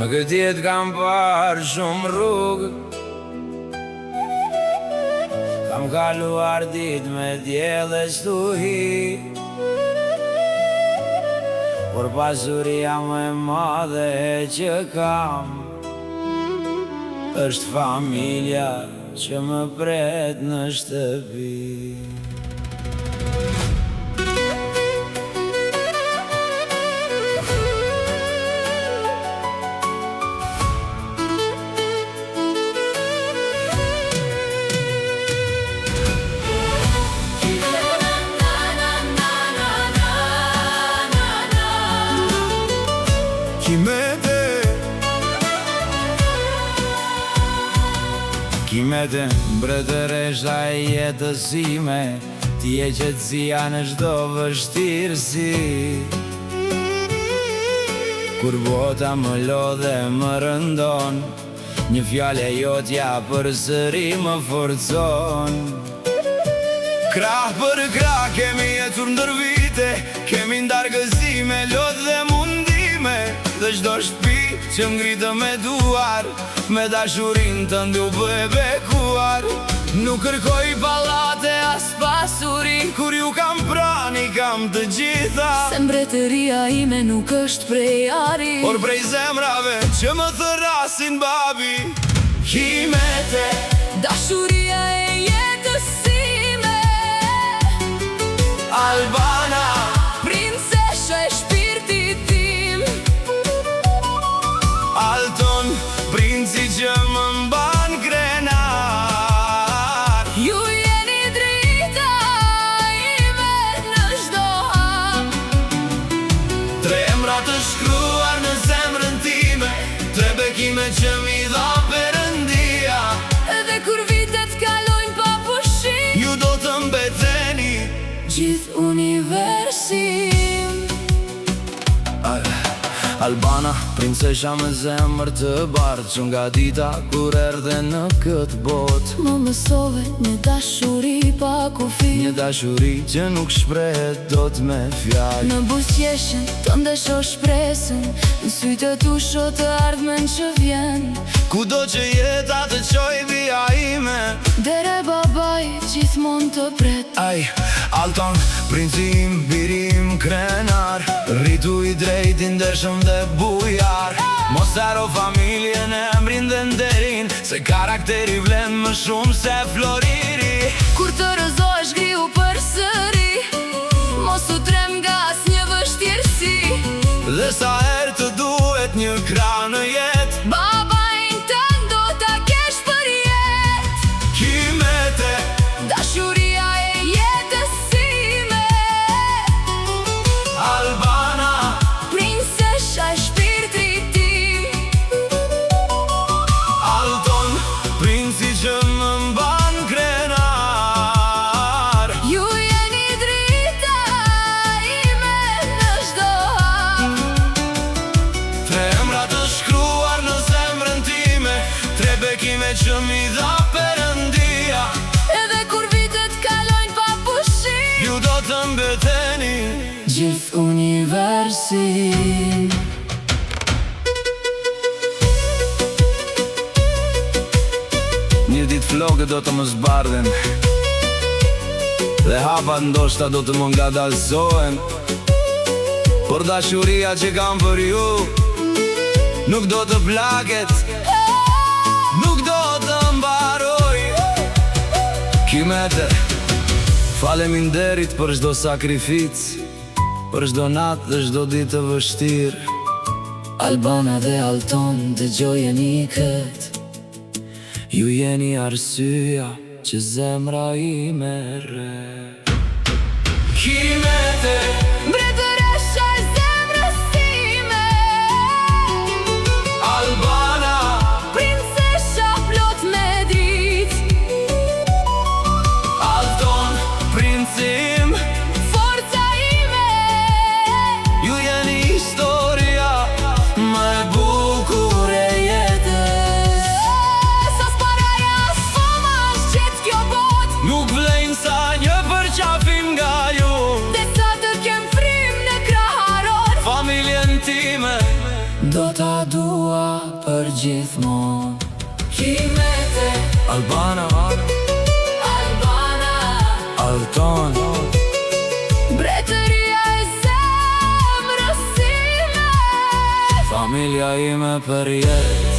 Në këtë jetë kam parë shumë rrugë, kam kaluar ditë me djellë dhe shtuhi, por pasuria më e madhe që kam është familja që më pret në shtëpi. Kimete mbretëresha e jetësime, ti e qetësia në çdo vështirësi. Kur bota më lodhe më rëndon, një fjale jotja përsëri më forcon. Krah për krah kemi jetur ndër vite, kemi ndargëzime, lot dhe mundime, dhe çdo shtëpi që ngritë me duar, me dashurin të ndu bë bekuar. Nuk kërkoj pallate as pasuri, kur ju kam prani kam të gjitha. Se mbretëria ime nuk është prej ari, por prej zemrave që më thërasin babi. Kimete, dashuria e jetësime, Albana, princesha e shpirtit tim, Alton, princi që më mban krenar. ju jeni drita ime në çdo hap. Tre emra të shkruar në zemrën time, tre bekime që mi dha Perëndia. Edhe kur vitet kalojnë pa pushim, Ju do të mbeteni gjithë universim. Albana, princesha me zemër të bardhë, që nga dita kur erdhe në këtë botë. Më mësove një dashuri pa kufi, Një dashuri që nuk shprehet dot me fjalë. në buzëqeshën të ndesho shpresën, në sytë tu shoh të ardhmen që vjen. Kudo që jeta të qoj bia ime, Dere babaj gjithmon të pret. Aj, Alton, princi im, birim, krenar, rritu i drejt, i ndershëm dhe bujar. Mos haro familjen, emrin dhe nderin, se karakteri vlen më shumë se floriri. Kur të rëzohesh griu për sëri, mos u trem nga as një vështirësi. Dhe sa herë të duhet një krah në jetë, Babajn tënd do ta kesh për jetë. Kimete, Dashuria e jetësime, Albana, princesha e shpirtit tim, Alton, princi që më mban krenar. ju jeni drita ime në çdo hap. Tre emra të shkruar në zemrën time, tre bekime që mi dha Perëndia. Edhe kur vitet kalojnë pa pushim, Ju do të mbeteni gjithë universim. Një ditë flokët do të më zbardhen, dhe hapat ndoshta do të më ngadalsohen, por dashuria që kam për ju nuk do të plaket, nuk do të mbaroj. Kimete, faleminderit për çdo sakrificë, për çdo natë dhe çdo ditë të vështirë. Albana dhe Alton, dëgjojeni këtë, Ju jeni arsyeja që zemra ime rre. Kimete, mbretëresha e zemrës time, Albana, princesha plot me dritë, Alton, princim, forca ime, ju jeni historia më e bukur e jetës. sa s'paraja s'fama është qëtë kjo botë, Nuk vlejnë sa një përqafim nga ju, dhe sa do ta dua për gjithmon. Kimete Albana, Albana, Alton, mbretëria e zemrës time, familja ime për jetë.